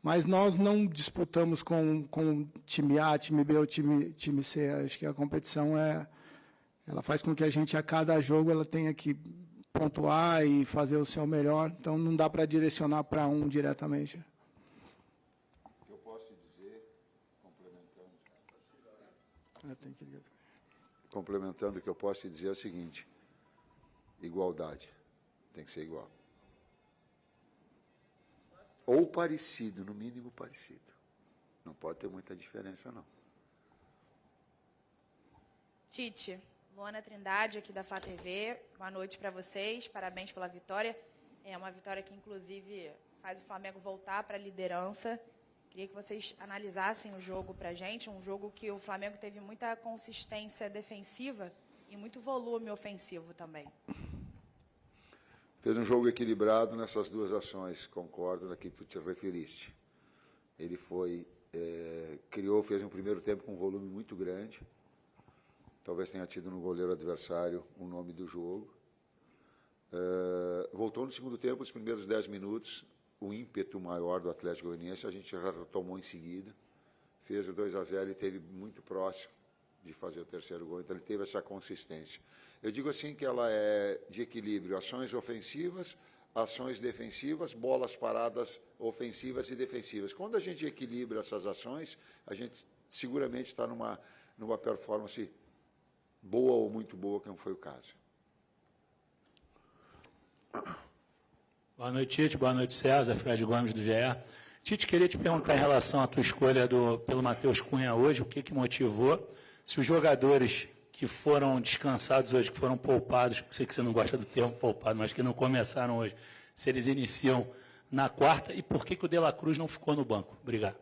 Mas nós não disputamos com time A, time B ou time C. Acho que a competição ela faz com que a gente, a cada jogo, ela tenha que pontuar e fazer o seu melhor. Então, não dá para direcionar para um diretamente. O que eu posso dizer, complementando o que eu posso te dizer é o seguinte: igualdade, tem que ser igual. Ou parecido, no mínimo parecido. Não pode ter muita diferença, não. Tite, Luana Trindade, aqui da Flá TV. Boa noite para vocês, parabéns pela vitória. É uma vitória que, inclusive, faz o Flamengo voltar para a liderança. Queria que vocês analisassem o jogo para a gente, um jogo que o Flamengo teve muita consistência defensiva e muito volume ofensivo também. Fez um jogo equilibrado nessas duas ações, concordo na que tu te referiste. Ele fez um primeiro tempo com um volume muito grande. Talvez tenha tido no goleiro adversário o nome do jogo. Voltou no segundo tempo, os primeiros 10 minutos, o ímpeto maior do Atlético Goianiense, a gente já retomou em seguida. Fez o 2-0 e esteve muito próximo de fazer o terceiro gol, então ele teve essa consistência. Eu digo assim que ela é de equilíbrio, ações ofensivas, ações defensivas, bolas paradas ofensivas e defensivas. Quando a gente equilibra essas ações, a gente seguramente está numa performance boa ou muito boa, que não foi o caso. Boa noite, Tite. Boa noite, César. Fred Gomes, do GE. Tite, queria te perguntar em relação à tua escolha pelo Matheus Cunha hoje, o que motivou, se os jogadores que foram descansados hoje, que foram poupados, sei que você não gosta do termo poupado, mas que não começaram hoje, se eles iniciam na quarta, e por que o De La Cruz não ficou no banco? Obrigado.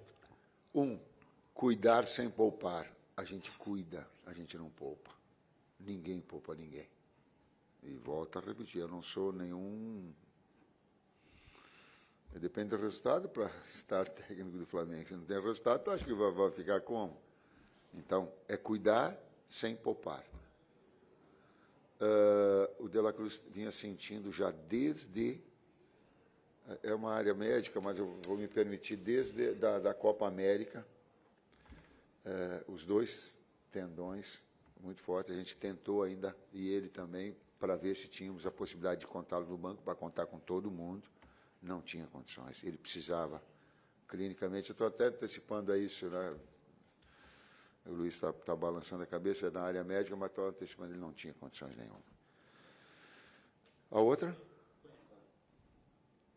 Cuidar sem poupar. A gente cuida, a gente não poupa. Ninguém poupa ninguém. E volto a repetir, eu não sou nenhum... Depende do resultado para estar técnico do Flamengo. Se não tem resultado, tu acha que vai ficar como? Então, é cuidar sem poupar. O De La Cruz vinha sentindo já desde... É uma área médica, mas eu vou me permitir, desde da Copa América, os dois tendões muito fortes. A gente tentou ainda, e ele também, para ver se tínhamos a possibilidade de contá-lo no banco, para contar com todo mundo. Não tinha condições. Ele precisava, clinicamente, eu estou até antecipando a isso, né? O Luiz está balançando a cabeça na área médica, mas estou antecipando, ele não tinha condições nenhuma. A outra,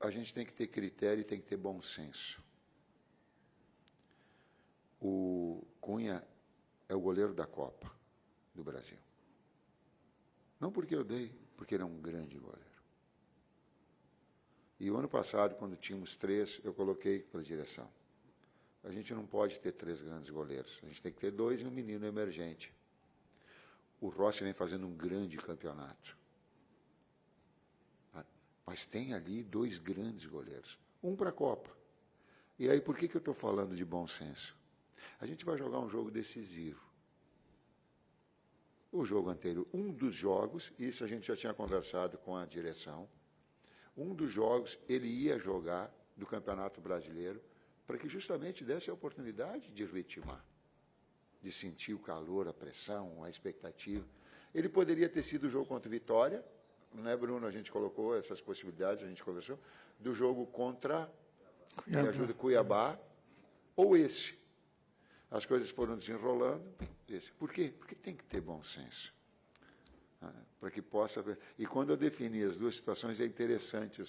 a gente tem que ter critério e tem que ter bom senso. O Cunha é o goleiro da Copa do Brasil. Não porque eu dei, porque ele é um grande goleiro. E o ano passado, quando tínhamos 3, eu coloquei para a direção. A gente não pode ter 3 grandes goleiros. A gente tem que ter 2 e um menino emergente. O Rossi vem fazendo um grande campeonato. Mas tem ali 2 grandes goleiros. Um para a Copa. E aí, por que eu estou falando de bom senso? A gente vai jogar um jogo decisivo. O jogo anterior, um dos jogos, isso a gente já tinha conversado com a direção, um dos jogos ele ia jogar do Campeonato Brasileiro para que justamente desse a oportunidade de ritmar, de sentir o calor, a pressão, a expectativa. Ele poderia ter sido o jogo contra o Vitória, não é, Bruno? A gente colocou essas possibilidades, a gente conversou, do jogo contra Cuiabá, ou esse. As coisas foram desenrolando. Esse. Por quê? Porque tem que ter bom senso. Para que possa... E quando eu defini as duas situações, é interessante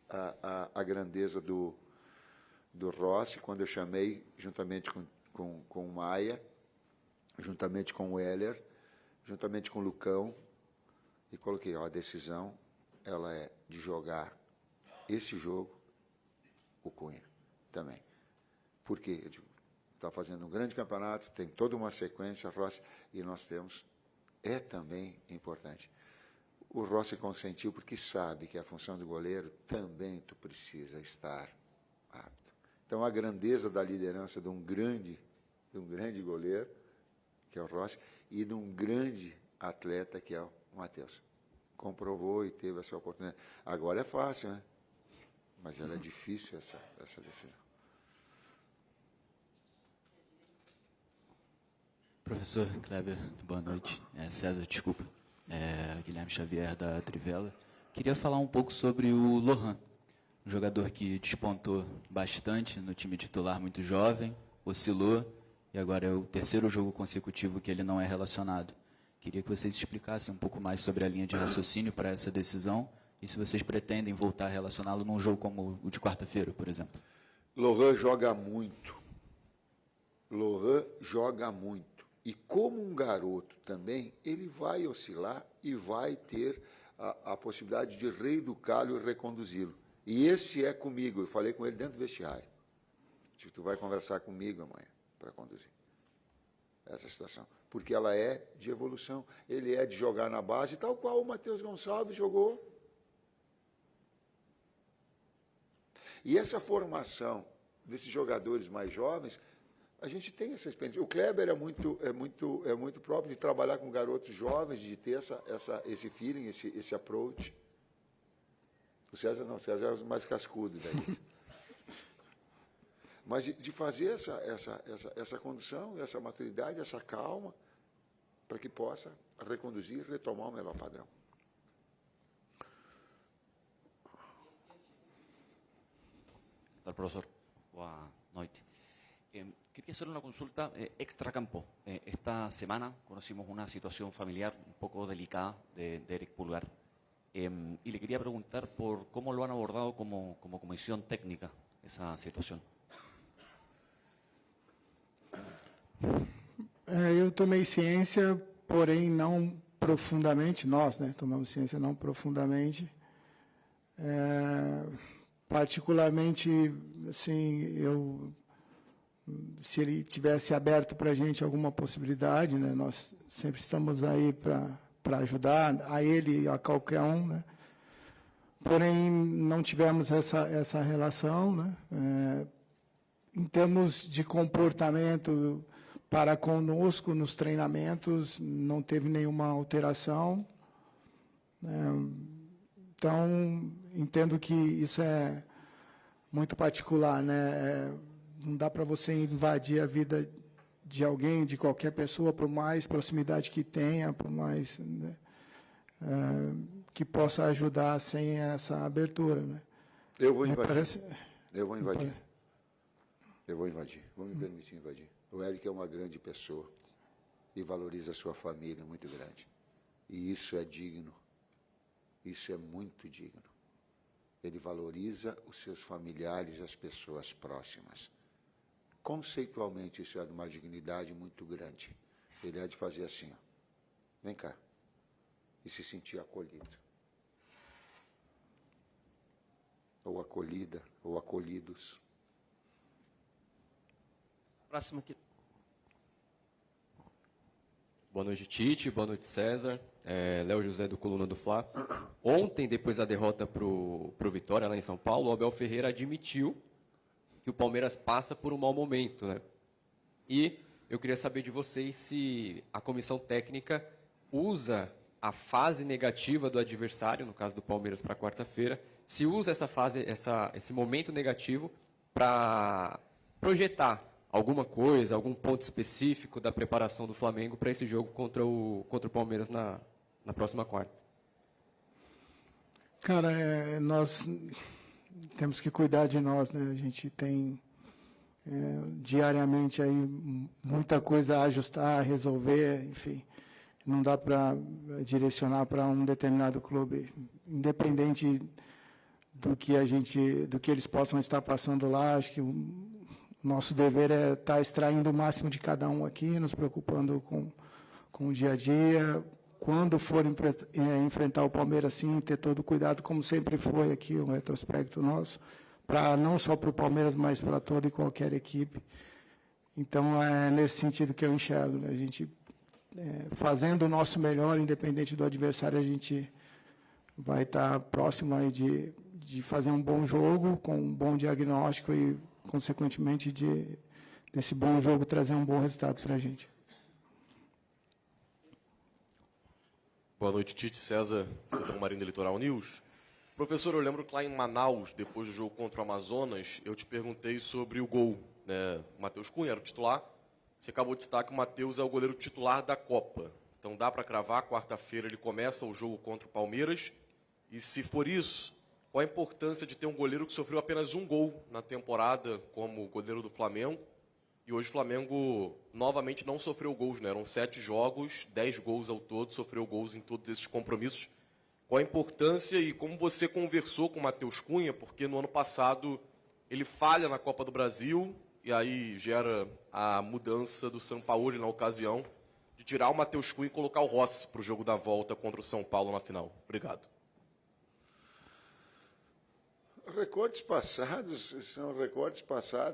a grandeza do Rossi, quando eu chamei, juntamente com o Maia, juntamente com o Heller, juntamente com o Lucão, e coloquei, a decisão, ela é de jogar esse jogo, o Cunha também. Por quê? Eu digo, está fazendo um grande campeonato, tem toda uma sequência, Rossi, e nós temos... É também importante. O Rossi consentiu porque sabe que a função do goleiro também tu precisa estar apto. Então, a grandeza da liderança de um grande goleiro, que é o Rossi, e de um grande atleta, que é o Matheus. Comprovou e teve essa oportunidade. Agora é fácil, né? Mas ela é difícil, essa decisão. Professor Kleber, boa noite. César, desculpa. Guilherme Xavier, da Trivela. Queria falar um pouco sobre o Lohan, um jogador que despontou bastante no time titular, muito jovem, oscilou, e agora é o terceiro jogo consecutivo que ele não é relacionado. Queria que vocês explicassem um pouco mais sobre a linha de raciocínio para essa decisão e se vocês pretendem voltar a relacioná-lo num jogo como o de quarta-feira, por exemplo. Lohan joga muito. Lohan joga muito. E como um garoto também, ele vai oscilar e vai ter a possibilidade de reeducá-lo e reconduzi-lo. E esse é comigo, eu falei com ele dentro do vestiário. Tu vai conversar comigo amanhã para conduzir essa situação. Porque ela é de evolução, ele é de jogar na base, tal qual o Matheus Gonçalves jogou. E essa formação desses jogadores mais jovens, a gente tem essa experiência. O Kleber é muito próprio de trabalhar com garotos jovens, de ter esse feeling, esse approach. O César não, o César é o mais cascudo daí. Mas de fazer essa condução, essa maturidade, essa calma, para que possa reconduzir e retomar o melhor padrão. ¿Qué tal, profesor? Buenas noches. Quería hacer una consulta extracampo. Esta semana conocimos una situación familiar un poco delicada de Eric Pulgar. Y le quería preguntar por cómo lo han abordado como comisión técnica esa situación. Eu tomei ciência, porém não profundamente, nós, né, tomamos ciência não profundamente. Particularmente, assim, se ele tivesse aberto para a gente alguma possibilidade, né, nós sempre estamos aí para ajudar a ele e a qualquer um, né? Porém, não tivemos essa relação, né? Em termos de comportamento para conosco nos treinamentos, não teve nenhuma alteração. Então, entendo que isso é muito particular, né? Não dá para você invadir a vida de alguém, de qualquer pessoa, por mais proximidade que tenha, por mais, né, que possa ajudar sem essa abertura, né? Eu vou invadir. Eu vou invadir. Eu vou invadir. Vou me permitir invadir. O Eric é uma grande pessoa e valoriza a sua família, muito grande. E isso é digno. Isso é muito digno. Ele valoriza os seus familiares, as pessoas próximas. Conceitualmente, isso é de uma dignidade muito grande. Ele é de fazer assim, ó. Vem cá. E se sentir acolhido. Ou acolhida, ou acolhidos. Próximo aqui. Boa noite, Tite. Boa noite, César. Léo José, do Coluna do Fla. Ontem, depois da derrota para o Vitória, lá em São Paulo, o Abel Ferreira admitiu que o Palmeiras passa por um mau momento, né? E eu queria saber de vocês se a comissão técnica usa a fase negativa do adversário, no caso do Palmeiras para quarta-feira, se usa essa fase, esse momento negativo para projetar alguma coisa, algum ponto específico da preparação do Flamengo para esse jogo contra o Palmeiras na próxima quarta. Cara, nós temos que cuidar de nós, né? A gente tem diariamente aí muita coisa a ajustar, a resolver, enfim. Não dá para direcionar para um determinado clube, independente do que eles possam estar passando lá. Acho que o nosso dever é estar extraindo o máximo de cada um aqui, nos preocupando com o dia a dia. Quando for enfrentar o Palmeiras, sim, ter todo o cuidado, como sempre foi aqui o retrospecto nosso, não só para o Palmeiras, mas para toda e qualquer equipe. Então, é nesse sentido que eu enxergo, né? A gente, fazendo o nosso melhor, independente do adversário, a gente vai estar próximo aí de fazer um bom jogo, com um bom diagnóstico e, consequentemente, desse bom jogo trazer um bom resultado para a gente. Boa noite, Tite. César Marinho do Litoral News. Professor, eu lembro que lá em Manaus, depois do jogo contra o Amazonas, eu te perguntei sobre o gol, né? O Matheus Cunha era o titular, Você acabou de destacar que o Matheus é o goleiro titular da Copa. Então dá para cravar, quarta-feira ele começa o jogo contra o Palmeiras. E se for isso, qual a importância de ter um goleiro que sofreu apenas um gol na temporada como goleiro do Flamengo? E hoje o Flamengo novamente não sofreu gols, né? Eram 7 jogos, 10 gols ao todo, sofreu gols em todos esses compromissos. Qual a importância e como você conversou com o Matheus Cunha? Porque no ano passado ele falha na Copa do Brasil e aí gera a mudança do Sampaoli na ocasião de tirar o Matheus Cunha e colocar o Rossi para o jogo da volta contra o São Paulo na final. Obrigado. Recortes passados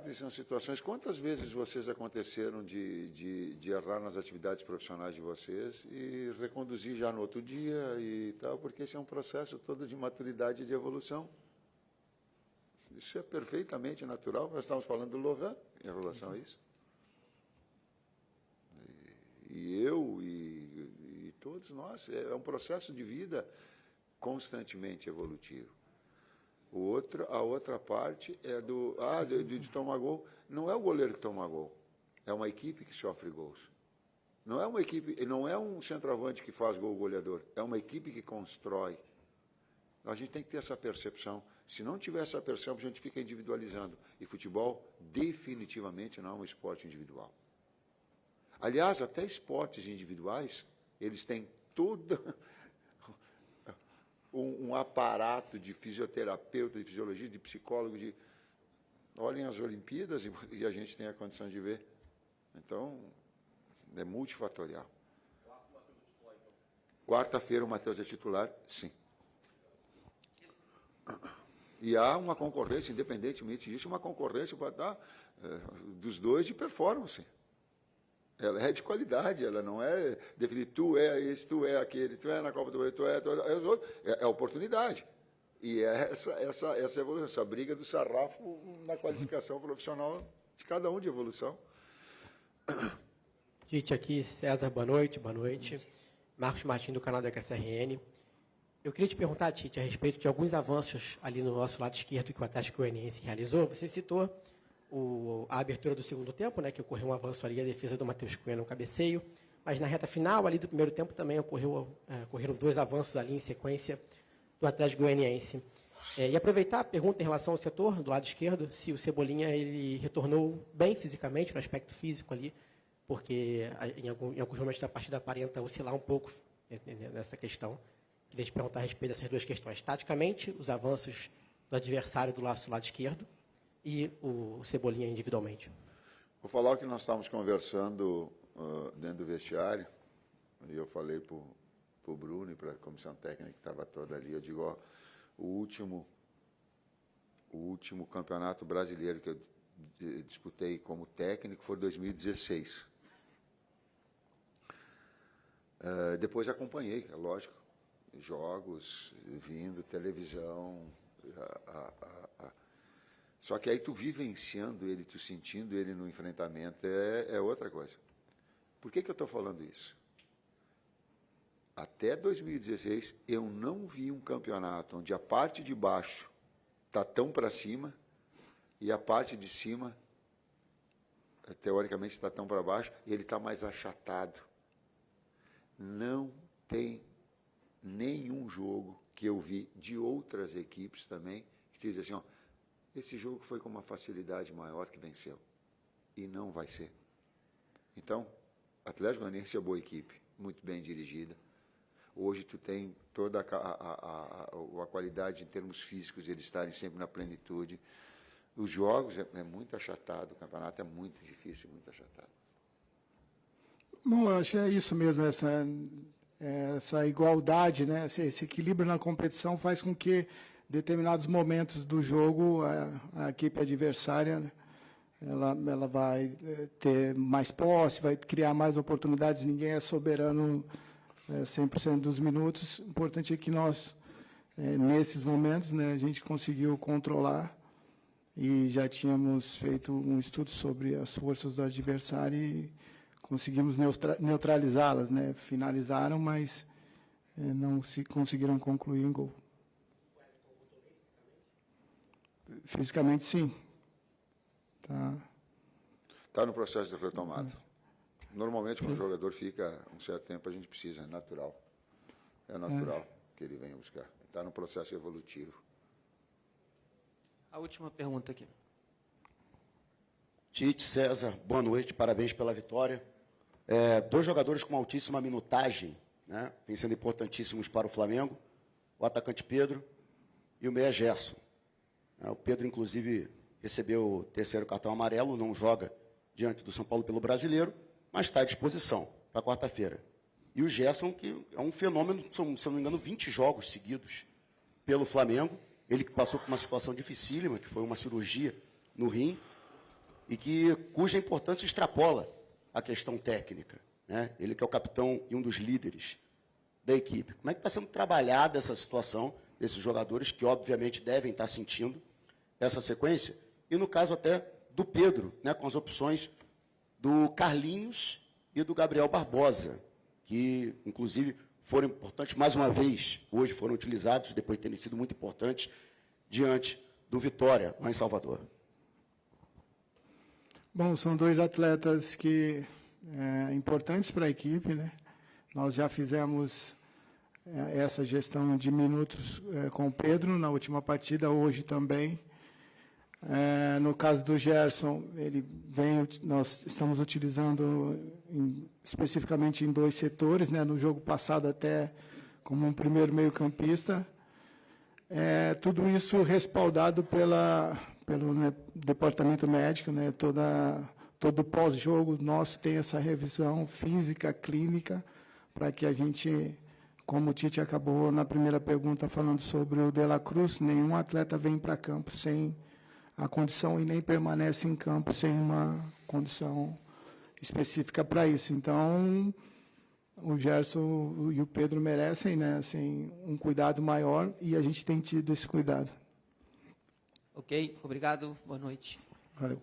e são situações. Quantas vezes vocês aconteceram de errar nas atividades profissionais de vocês e reconduzir já no outro dia e tal, porque esse é um processo todo de maturidade e de evolução. Isso é perfeitamente natural. Nós estamos falando do Lohan em relação a isso. E todos nós. É um processo de vida constantemente evolutivo. A outra parte é de tomar gol. Não é o goleiro que toma gol, é uma equipe que sofre gols. Não é uma equipe, não é um centroavante que faz gol goleador, é uma equipe que constrói. A gente tem que ter essa percepção. Se não tiver essa percepção, a gente fica individualizando. E futebol definitivamente não é um esporte individual. Aliás, até esportes individuais, eles têm toda um aparato de fisioterapeuta, de fisiologia, de psicólogo, olhem as Olimpíadas e a gente tem a condição de ver. Então, é multifatorial. Quarta-feira o Matheus é titular, sim. E há uma concorrência, independentemente disso, uma concorrência para dar dos dois de performance. Ela é de qualidade, ela não é definir tu é esse, tu é aquele, tu é na Copa do Brasil, tu é os outros. É oportunidade. E é essa evolução, essa briga do sarrafo na qualificação profissional de cada um de evolução. Tite, aqui, César, boa noite, boa noite. Marcos Martins, do canal da QSRN. Eu queria te perguntar, Tite, a respeito de alguns avanços ali no nosso lado esquerdo que o Atlético Goianiense realizou. Você citou a abertura do segundo tempo, né, que ocorreu um avanço ali, a defesa do Matheus Cunha no cabeceio, mas na reta final ali do primeiro tempo também ocorreram 2 avanços ali em sequência do Atlético Goianiense. E aproveitar a pergunta em relação ao setor do lado esquerdo, se o Cebolinha ele retornou bem fisicamente, no aspecto físico ali, porque em alguns momentos da partida aparenta oscilar um pouco nessa questão. Queria te perguntar a respeito dessas 2 questões. Taticamente, os avanços do adversário do lado esquerdo, e o Cebolinha individualmente. Vou falar o que nós estávamos conversando dentro do vestiário, e eu falei para o Bruno e para a comissão técnica que estava toda ali, eu digo, ó, o último campeonato brasileiro que eu disputei como técnico foi 2016. Depois acompanhei, é lógico, jogos, vindo, televisão, só que aí tu vivenciando ele, tu sentindo ele no enfrentamento, é outra coisa. Por que eu estou falando isso? Até 2016, eu não vi um campeonato onde a parte de baixo está tão para cima e a parte de cima, teoricamente, está tão para baixo e ele está mais achatado. Não tem nenhum jogo que eu vi de outras equipes também que diz assim, ó, esse jogo foi com uma facilidade maior que venceu. E não vai ser. Então, Atlético Goianiense é boa equipe, muito bem dirigida. Hoje tu tem toda a qualidade em termos físicos, eles estarem sempre na plenitude. Os jogos é muito achatado, o campeonato é muito difícil, muito achatado. Bom, eu acho que é isso mesmo, essa igualdade, né? Esse equilíbrio na competição faz com que determinados momentos do jogo, a equipe adversária, né, ela vai ter mais posse, vai criar mais oportunidades, ninguém é soberano 100% dos minutos. O importante é que nós, nesses momentos, né, a gente conseguiu controlar e já tínhamos feito um estudo sobre as forças do adversário e conseguimos neutralizá-las, né? Finalizaram, mas não se conseguiram concluir em gol. Fisicamente, sim. Tá no processo de retomada. Normalmente, quando o jogador fica um certo tempo, a gente precisa, é natural. É natural que ele venha buscar. Está no processo evolutivo. A última pergunta aqui. Tite, César, boa noite, parabéns pela vitória. Dois jogadores com altíssima minutagem, né, vêm sendo importantíssimos para o Flamengo, o atacante Pedro e o meia Gerson. O Pedro, inclusive, recebeu o terceiro cartão amarelo, não joga diante do São Paulo pelo Brasileiro, mas está à disposição para quarta-feira. E o Gerson, que é um fenômeno, se eu não me engano, 20 jogos seguidos pelo Flamengo, ele que passou por uma situação dificílima, que foi uma cirurgia no rim, e cuja importância extrapola a questão técnica, né? Ele que é o capitão e um dos líderes da equipe. Como é que está sendo trabalhada essa situação desses jogadores que, obviamente, devem estar sentindo essa sequência? E, no caso até do Pedro, né, com as opções do Carlinhos e do Gabriel Barbosa, que, inclusive, foram importantes mais uma vez, hoje foram utilizados, depois de terem sido muito importantes, diante do Vitória, lá em Salvador. Bom, são dois atletas que importantes para a equipe, né? Nós já fizemos essa gestão de minutos com o Pedro na última partida, hoje também. No caso do Gerson, nós estamos utilizando especificamente em dois setores, né? No jogo passado até como um primeiro meio-campista. Tudo isso respaldado pelo departamento médico, né? Todo pós-jogo nosso tem essa revisão física, clínica, para que a gente, como o Tite acabou na primeira pergunta falando sobre o De La Cruz, nenhum atleta vem para campo sem a condição e nem permanece em campo sem uma condição específica para isso. Então, o Gerson e o Pedro merecem, né, assim, um cuidado maior e a gente tem tido esse cuidado. Ok, obrigado, boa noite. Valeu.